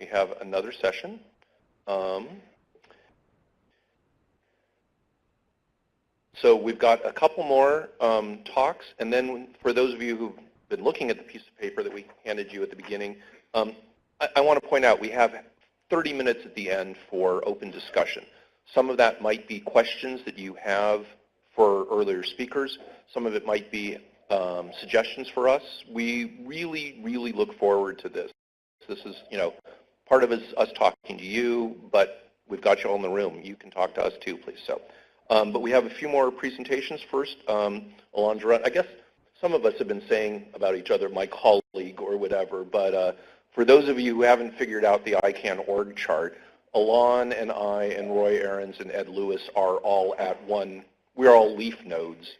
we have another session. So we've got a couple more talks, and then for those of you who've been looking at the piece of paper that we handed you at the beginning, I want to point out we have 30 minutes at the end for open discussion. Some of that might be questions that you have for earlier speakers. Some of it might be suggestions for us. We really, really look forward to this. This is, part of it is us talking to you, but we've got you all in the room. You can talk to us too, please. So, but we have a few more presentations first. Alondra, I guess some of us have been saying about each other, my colleague or whatever, but for those of you who haven't figured out the ICANN org chart, Alon and I and Roy Ahrens and Ed Lewis are all we're all leaf nodes.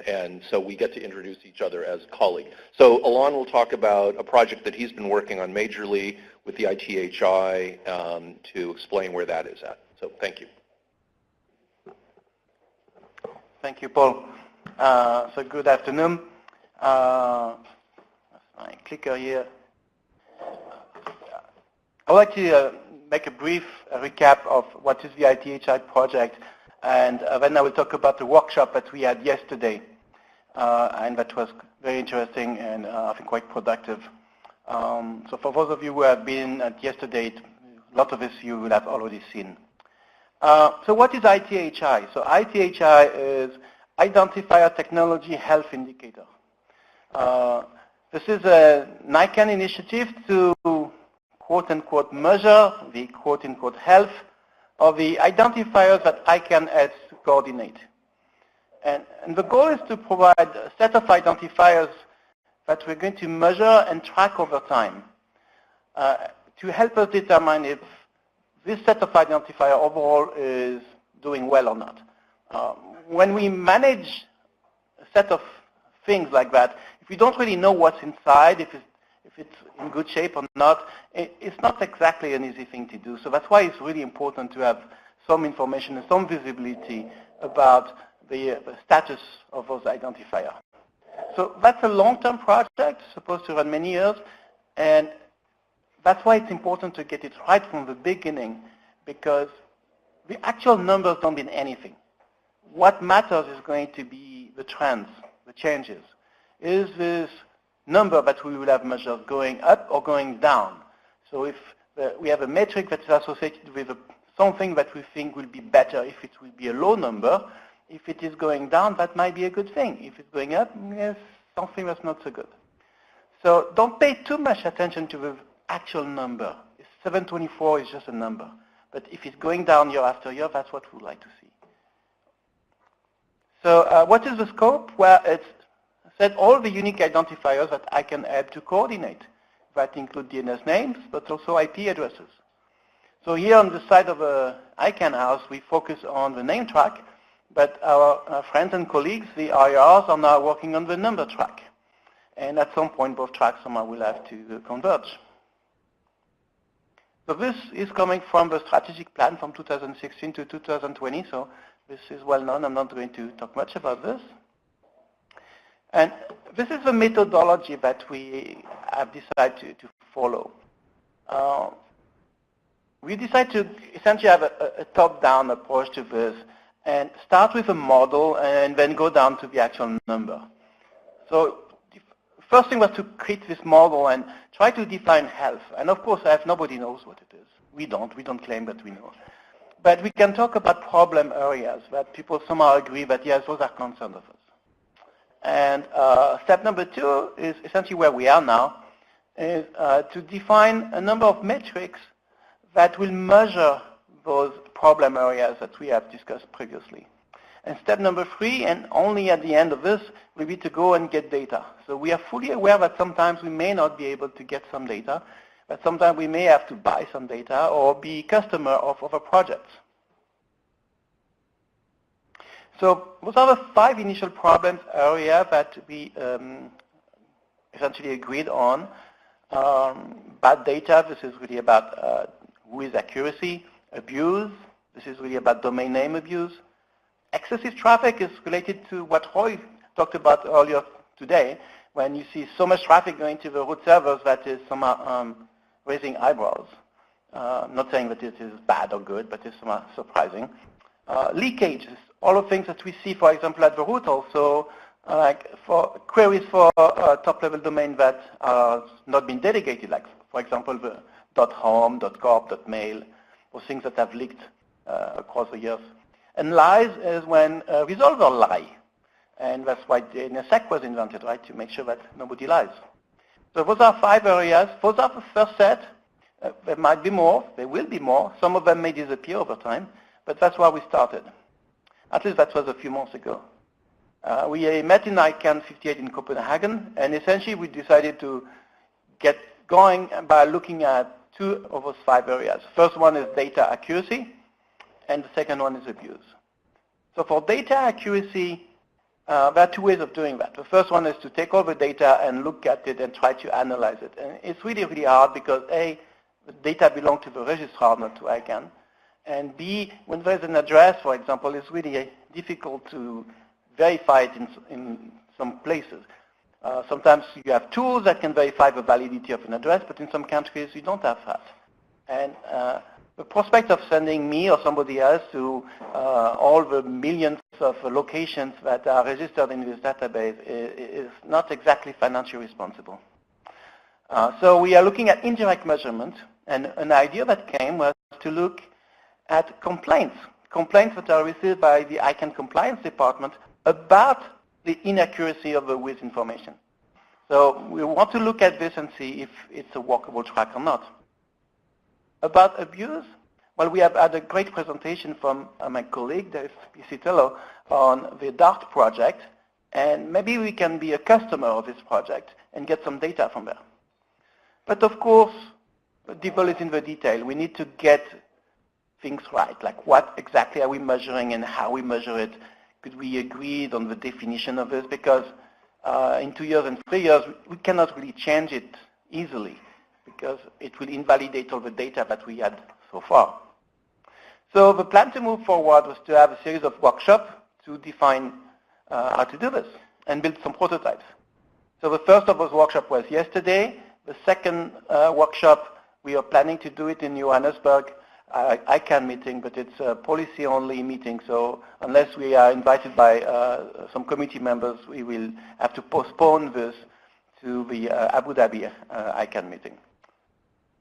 And so we get to introduce each other as colleagues. So Alon will talk about a project that he's been working on majorly with the ITHI to explain where that is at. So thank you. Thank you, Paul. So good afternoon. That's my clicker here. I would like to make a brief recap of what is the ITHI project. And then I will talk about the workshop that we had yesterday, and that was very interesting and I think quite productive. So for those of you who have been at yesterday, a lot of this you will have already seen. So what is ITHI? So ITHI is Identifier Technology Health Indicator. This is an ICANN initiative to quote-unquote measure the quote-unquote health of the identifiers that ICANN has to coordinate. And the goal is to provide a set of identifiers that we're going to measure and track over time to help us determine if this set of identifier overall is doing well or not. When we manage a set of things like that, if we don't really know what's inside, if it's in good shape or not, it's not exactly an easy thing to do. So that's why it's really important to have some information and some visibility about the status of those identifiers. So that's a long-term project, supposed to run many years, and that's why it's important to get it right from the beginning, because the actual numbers don't mean anything. What matters is going to be the trends, the changes. Is this number that we will have measured going up or going down? So if we have a metric that's associated with something that we think will be better if it will be a low number, if it is going down, that might be a good thing. If it's going up, yes, something that's not so good. So don't pay too much attention to the actual number. 724 is just a number. But if it's going down year after year, that's what we'd like to see. So what is the scope? Well, it's set all the unique identifiers that I can add to coordinate. That include DNS names, but also IP addresses. So here on the side of the ICANN house, we focus on the name track, but our friends and colleagues, the IRs, are now working on the number track. And at some point, both tracks somehow will have to converge. So this is coming from the strategic plan from 2016 to 2020, so this is well known. I'm not going to talk much about this. And this is the methodology that we have decided to follow. We decided to essentially have a top-down approach to this and start with a model and then go down to the actual number. So the first thing was to create this model and try to define health. And of course, nobody knows what it is. We don't claim that we know. But we can talk about problem areas that people somehow agree that, yes, those are concerns of us. And step number 2 is essentially where we are now, is to define a number of metrics that will measure those problem areas that we have discussed previously. And step number 3, and only at the end of this, will be to go and get data. So we are fully aware that sometimes we may not be able to get some data, but sometimes we may have to buy some data or be customer of other projects. So those are the 5 initial problems area that we essentially agreed on. Bad data, this is really about who is accuracy. Abuse, this is really about domain name abuse. Excessive traffic is related to what Roy talked about earlier today, when you see so much traffic going to the root servers that is somehow raising eyebrows. Not saying that it is bad or good, but it's surprising. Leakages, all the things that we see, for example, at the root also, like for queries for top-level domain that are not been delegated, like, for example, the .home, .corp, .mail, or things that have leaked across the years. And lies is when resolvers lie. And that's why NSEC was invented, right, to make sure that nobody lies. So those are 5 areas. Those are the first set. There might be more. There will be more. Some of them may disappear over time. But that's where we started. At least that was a few months ago. We met in ICANN 58 in Copenhagen. And essentially, we decided to get going by looking at 2 of those 5 areas. First one is data accuracy. And the second one is abuse. So for data accuracy, there are 2 ways of doing that. The first one is to take all the data and look at it and try to analyze it. And it's really, really hard because A, the data belong to the registrar, not to ICANN. And B, when there's an address, for example, it's really difficult to verify it in some places. Sometimes you have tools that can verify the validity of an address, but in some countries you don't have that. And the prospect of sending me or somebody else to all the millions of locations that are registered in this database is not exactly financially responsible. So we are looking at indirect measurement, and an idea that came was to look at complaints that are received by the ICANN compliance department about the inaccuracy of the WIS information. So we want to look at this and see if it's a workable track or not. About abuse, well, we have had a great presentation from my colleague, Dave Piscitello, on the DART project, and maybe we can be a customer of this project and get some data from there. But of course, the devil is in the detail. We need to get things right, like what exactly are we measuring and how we measure it. Could we agree on the definition of this? Because in 2 years and 3 years, we cannot really change it easily because it will invalidate all the data that we had so far. So the plan to move forward was to have a series of workshops to define how to do this and build some prototypes. So the first of those workshops was yesterday. The second workshop, we are planning to do it in Johannesburg. ICANN meeting, but it's a policy-only meeting, so unless we are invited by some committee members, we will have to postpone this to the Abu Dhabi ICANN meeting.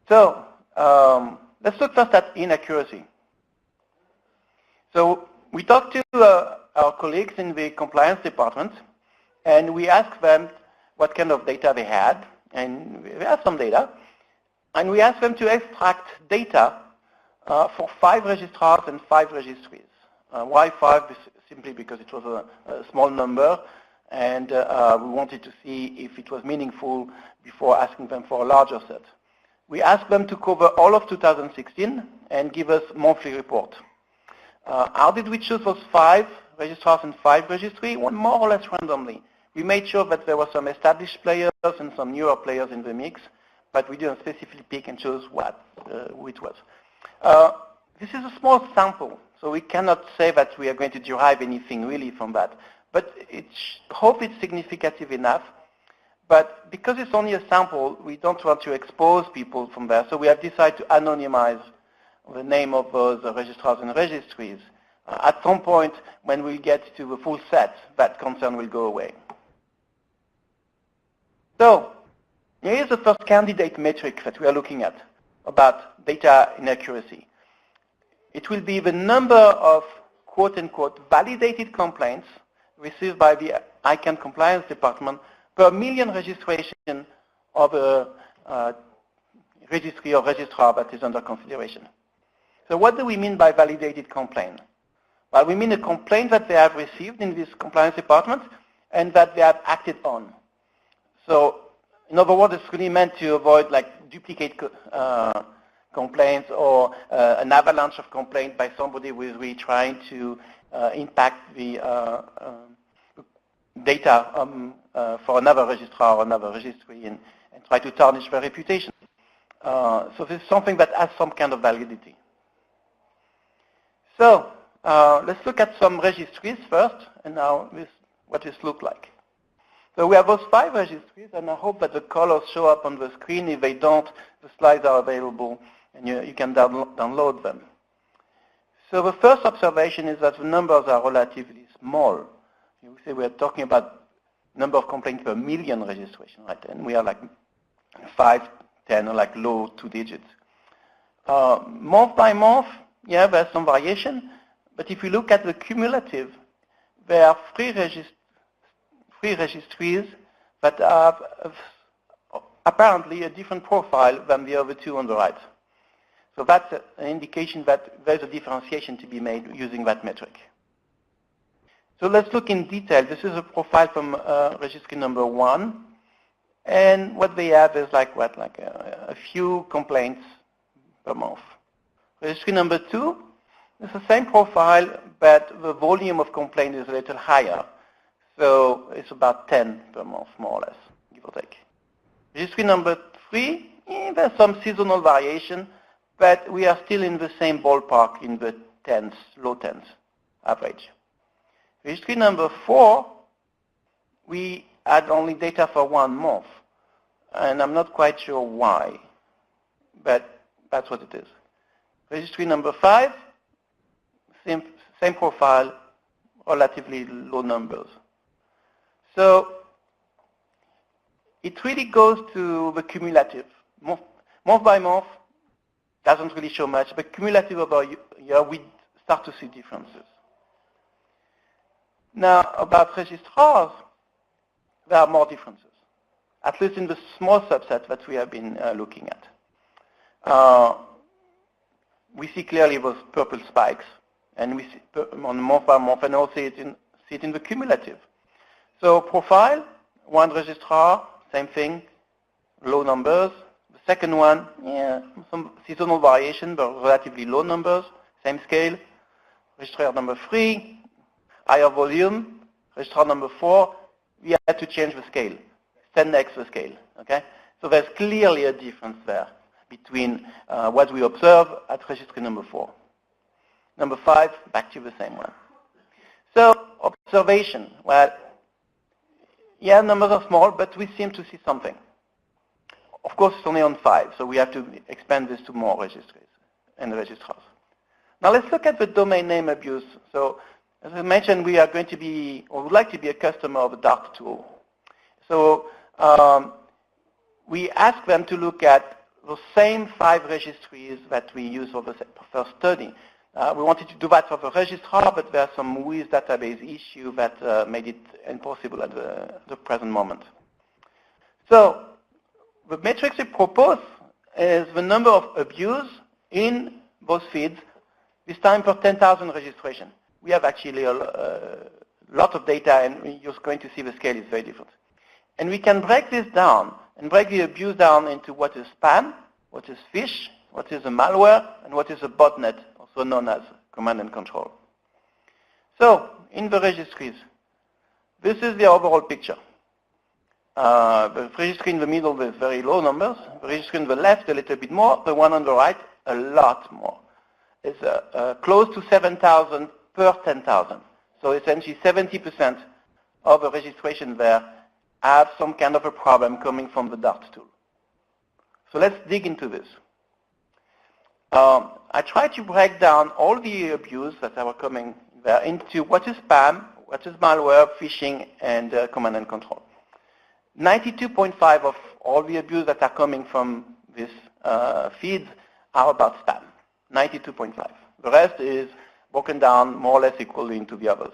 So let's look first at inaccuracy. So we talked to our colleagues in the compliance department, and we asked them what kind of data they had, and we have some data, and we asked them to extract data for 5 registrars and 5 registries. Why 5? Simply because it was a small number, and we wanted to see if it was meaningful before asking them for a larger set. We asked them to cover all of 2016 and give us monthly report. How did we choose those 5 registrars and 5 registries? Well, more or less randomly. We made sure that there were some established players and some newer players in the mix, but we didn't specifically pick and choose who it was. This is a small sample, so we cannot say that we are going to derive anything really from that. But hope it's significant enough. But because it's only a sample, we don't want to expose people from there. So we have decided to anonymize the name of those registrars and registries. At some point, when we get to the full set, that concern will go away. So here is the first candidate metric that we are looking at about data inaccuracy. It will be the number of quote-unquote validated complaints received by the ICANN compliance department per million registration of a registry or registrar that is under consideration. So what do we mean by validated complaint? Well, we mean a complaint that they have received in this compliance department and that they have acted on. So in other words, it's really meant to avoid like duplicate complaints or an avalanche of complaints by somebody who is really trying to impact the data for another registrar or another registry and try to tarnish their reputation. So this is something that has some kind of validity. So let's look at some registries first, and now what this looks like. So we have those 5 registries, and I hope that the colors show up on the screen. If they don't, the slides are available, and you can download them. So the first observation is that the numbers are relatively small. You say we're talking about number of complaints per million registration, right? And we are like 5, 10, or like low 2 digits. Month by month, yeah, there's some variation. But if you look at the cumulative, there are 3 registries that have apparently a different profile than the other 2 on the right. So that's an indication that there's a differentiation to be made using that metric. So let's look in detail. This is a profile from registry number 1. And what they have is like what? Like a few complaints per month. Registry number 2 is the same profile, but the volume of complaints is a little higher. So it's about 10 per month, more or less, give or take. Registry number 3, there's some seasonal variation, but we are still in the same ballpark in the tens, low tens average. Registry number 4, we had only data for 1 month, and I'm not quite sure why, but that's what it is. Registry number 5, same profile, relatively low numbers. So it really goes to the cumulative. Month by month doesn't really show much, but cumulative over a year, we start to see differences. Now, about registrars, there are more differences, at least in the small subset that we have been looking at. We see clearly those purple spikes, and we see on month by month, and also see it in the cumulative. So profile, 1 registrar, same thing, low numbers. The second one, yeah, some seasonal variation, but relatively low numbers, same scale. Registrar number 3, higher volume. Registrar number 4, we had to change the scale, 10x the scale, okay? So there's clearly a difference there between what we observe at registry number 4. Number 5, back to the same one. So observation, well, yeah, numbers are small, but we seem to see something. Of course, it's only on 5, so we have to expand this to more registries and registrars. Now let's look at the domain name abuse. So as I mentioned, we are going to be, or would like to be a customer of a DART tool. So we ask them to look at the same 5 registries that we use for the first study. We wanted to do that for the registrar, but there are some WHOIS database issue that made it impossible at the present moment. So the metrics we propose is the number of abuse in those feeds, this time per 10,000 registration. We have actually a lot of data, and you're going to see the scale is very different. And we can break this down and break the abuse down into what is spam, what is phish, what is a malware, and what is a botnet, also known as command and control. So in the registries, this is the overall picture. The registry in the middle with very low numbers, the registry in the left a little bit more, the one on the right a lot more. It's close to 7,000 per 10,000. So essentially 70% of the registration there have some kind of a problem coming from the DART tool. So let's dig into this. I tried to break down all the abuse that are coming there into what is spam, what is malware, phishing, and command and control. 92.5 of all the abuse that are coming from this feeds are about spam. 92.5. The rest is broken down more or less equally into the others.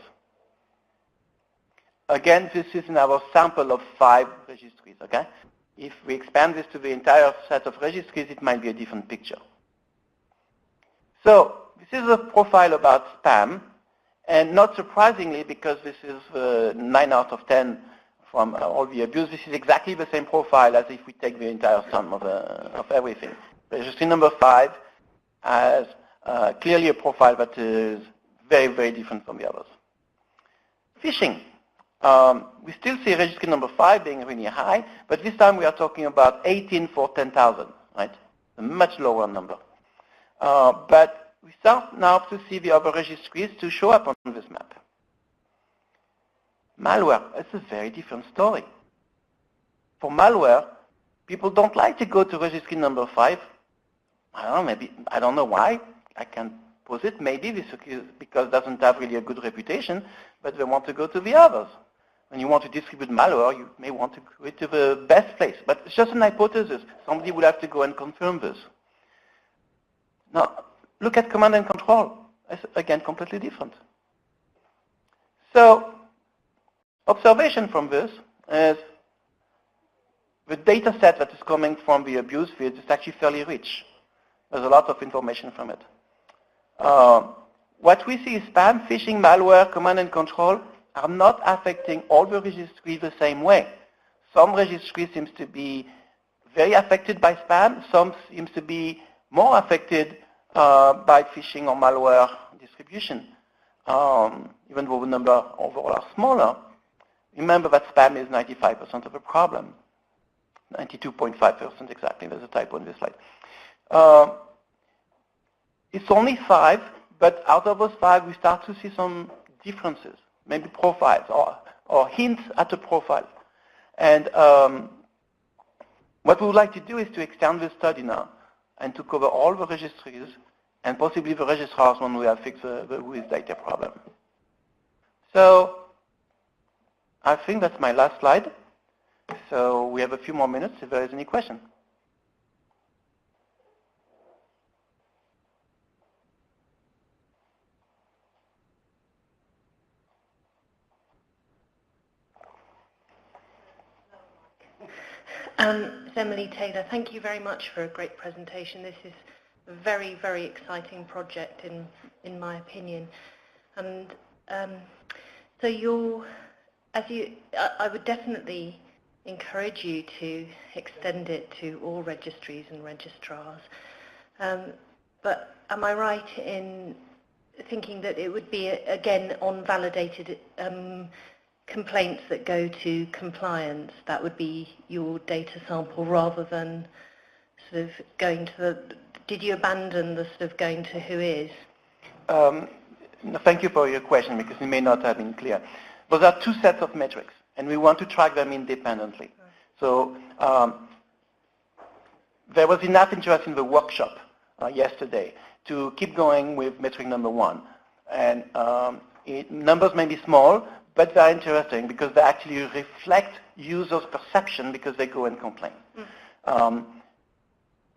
Again, this is in our sample of 5 registries, okay? If we expand this to the entire set of registries, it might be a different picture. So this is a profile about spam, and not surprisingly, because this is 9 out of 10 from all the abuse, this is exactly the same profile as if we take the entire sum of everything. Registry number 5 has clearly a profile that is very, very different from the others. Phishing. We still see registry number 5 being really high, but this time we are talking about 18 for 10,000, right? A much lower number. But we start now to see the other registries to show up on this map. Malware, it's a very different story. For malware, people don't like to go to registry number 5. I don't know, maybe, I don't know why. I can't pose it. Maybe this is because it doesn't have really a good reputation, but they want to go to the others. When you want to distribute malware, you may want to go to the best place. But it's just an hypothesis. Somebody will have to go and confirm this. Now, look at command and control. It's, again, completely different. So, observation from this is the data set that is coming from the abuse field is actually fairly rich. There's a lot of information from it. What we see is spam, phishing, malware, command and control are not affecting all the registries the same way. Some registries seems to be very affected by spam. Some seems to be more affected by phishing or malware distribution. Even though the number overall are smaller, remember that spam is 95% of the problem. 92.5% exactly. There's a typo in this slide. It's only 5, but out of those 5, we start to see some differences, maybe profiles or hints at a profile. And what we would like to do is to extend this study now and to cover all the registries and possibly the registrars when we have fixed the WHOIS data problem. So I think that's my last slide. So we have a few more minutes if there is any question. Emily Taylor, thank you very much for a great presentation. This is a very, very exciting project in my opinion. And so I would definitely encourage you to extend it to all registries and registrars. But am I right in thinking that it would be, again, on validated complaints that go to compliance, that would be your data sample rather than sort of going to the, did you abandon the sort of going to WHOIS? No, thank you for your question because it may not have been clear. Those are two sets of metrics and we want to track them independently. Right. So there was enough interest in the workshop yesterday to keep going with metric number 1. And numbers may be small, but they're interesting because they actually reflect users' perception because they go and complain.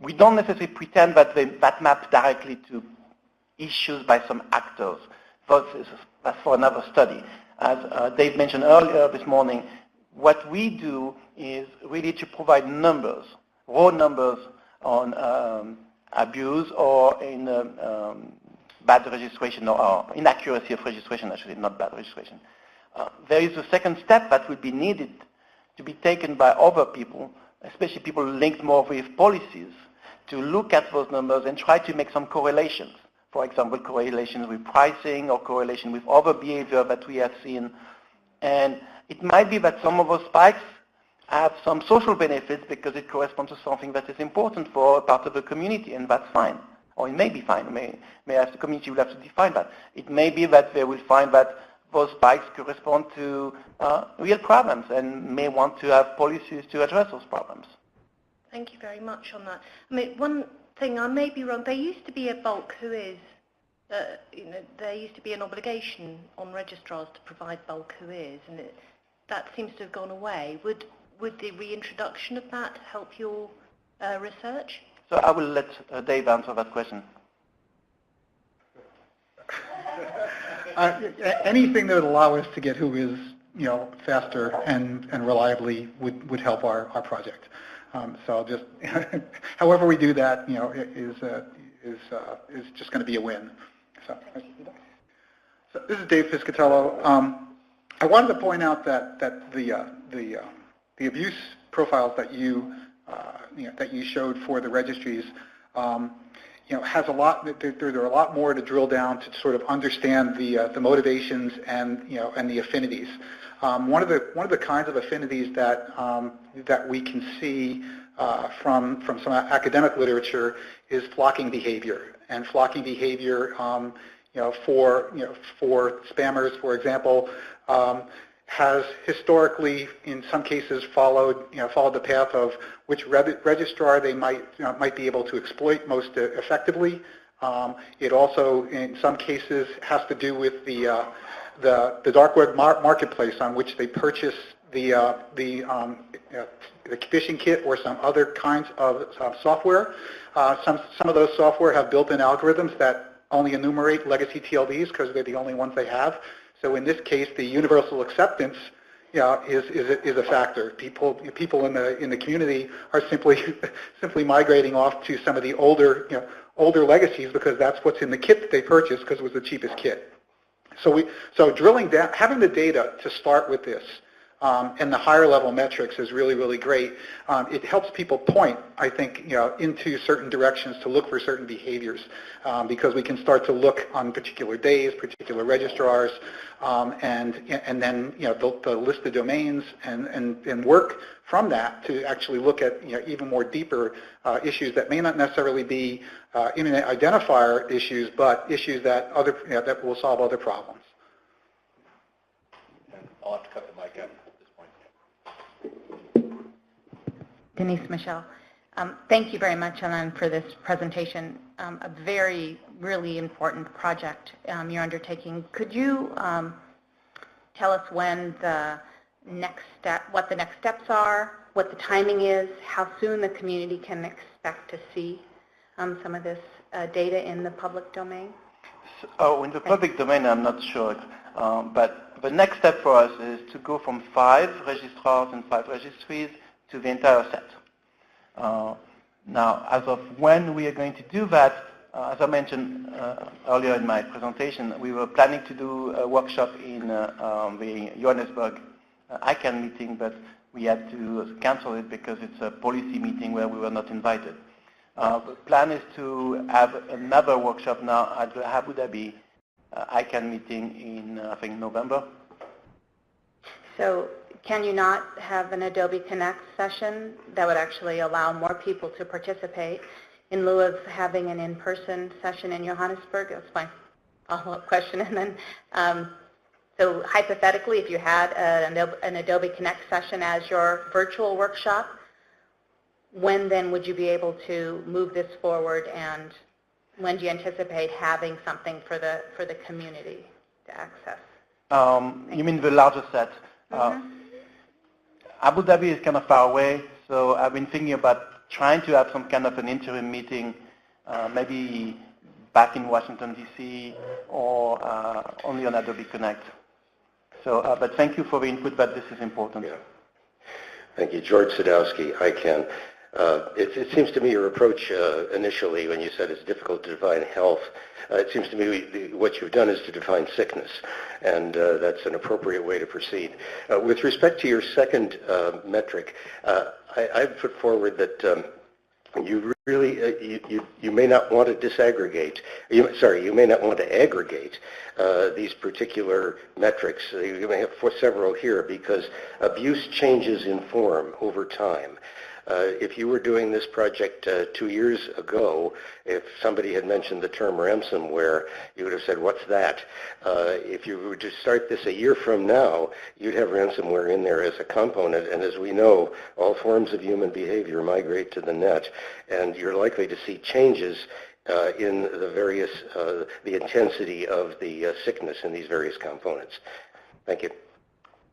We don't necessarily pretend that that map directly to issues by some actors. That's for another study. As Dave mentioned earlier this morning, what we do is really to provide numbers, raw numbers on abuse or in bad registration or inaccuracy of registration, actually, not bad registration. There is a second step that would be needed to be taken by other people, especially people linked more with policies, to look at those numbers and try to make some correlations. For example, correlations with pricing or correlation with other behavior that we have seen. And it might be that some of those spikes have some social benefits because it corresponds to something that is important for a part of the community, and that's fine. Or it may be fine. May have the community will have to define that. It may be that they will find that those spikes correspond to real problems and may want to have policies to address those problems. Thank you very much on that. I mean, one thing, I may be wrong, there used to be a bulk WHOIS, there used to be an obligation on registrars to provide bulk WHOIS, and that seems to have gone away. Would the reintroduction of that help your research? So I will let Dave answer that question. Anything that would allow us to get WHOIS, faster and reliably would help our project. So just however we do that, is just going to be a win. So this is Dave Piscatello. I wanted to point out that the abuse profiles that you showed for the registries, has a lot. There are a lot more to drill down to sort of understand the motivations and and the affinities. One of the kinds of affinities that we can see from some academic literature is flocking behavior. And flocking behavior, for spammers, for example, has historically, in some cases, followed the path of which registrar they might be able to exploit most effectively. It also, in some cases, has to do with the dark web marketplace on which they purchase the phishing kit or some other kinds of software. Some of those software have built-in algorithms that only enumerate legacy TLDs because they're the only ones they have. So in this case, the universal acceptance is a factor. People in the community are simply migrating off to some of the older legacies because that's what's in the kit that they purchased because it was the cheapest kit. So drilling down, having the data to start with this, and the higher level metrics is really, really great. It helps people point, I think, into certain directions to look for certain behaviors, because we can start to look on particular days, particular registrars, and then the list of domains and work from that to actually look at even more deeper issues that may not necessarily be internet identifier issues, but issues that that will solve other problems. I'll have to cut the mic out. Denise Michelle. Thank you very much, Alan, for this presentation. A really important project you're undertaking. Could you tell us when what the next steps are, what the timing is, how soon the community can expect to see some of this data in the public domain? So, in the public domain, I'm not sure, but the next step for us is to go from 5 registrars and 5 registries to the entire set. Now, as of when we are going to do that, as I mentioned earlier in my presentation, we were planning to do a workshop in the Johannesburg ICANN meeting, but we had to cancel it because it's a policy meeting where we were not invited. The plan is to have another workshop now at the Abu Dhabi ICANN meeting in, I think, November. So can you not have an Adobe Connect session that would actually allow more people to participate in lieu of having an in-person session in Johannesburg? That's my follow-up question. And then, so hypothetically, if you had an Adobe Connect session as your virtual workshop, when then would you be able to move this forward, and when do you anticipate having something for the community to access? You mean the larger set? Abu Dhabi is kind of far away, so I've been thinking about trying to have some kind of an interim meeting, maybe back in Washington, D.C., or only on Adobe Connect. So, but thank you for the input, but this is important. Yeah. Thank you. George Sadowski, ICANN. It seems to me your approach initially when you said it's difficult to define health, it seems to me what you've done is to define sickness, and that's an appropriate way to proceed. With respect to your second metric, I've put forward that you really, you may not want to disaggregate, you may not want to aggregate these particular metrics. You may have several here because abuse changes in form over time. If you were doing this project 2 years ago, if somebody had mentioned the term ransomware, you would have said, what's that? If you were to start this a year from now, you'd have ransomware in there as a component, and as we know, all forms of human behavior migrate to the net, and you're likely to see changes in the various, the intensity of the sickness in these various components. Thank you.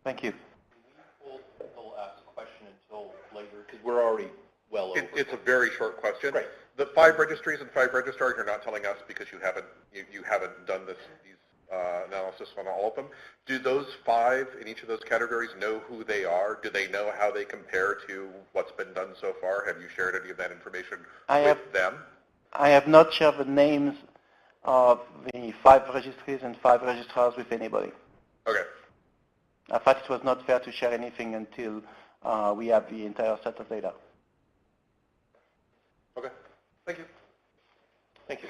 Thank you. We'll ask a question until later, because we're already well over. It's a very short question. Right. The 5 registries and 5 registrars, you're not telling us because you haven't done these analysis on all of them. Do those 5 in each of those categories know who they are? Do they know how they compare to what's been done so far? Have you shared any of that information with them? I have not shared the names of the 5 registries and 5 registrars with anybody. Okay. I thought it was not fair to share anything until we have the entire set of data. Okay. Thank you. Thank you.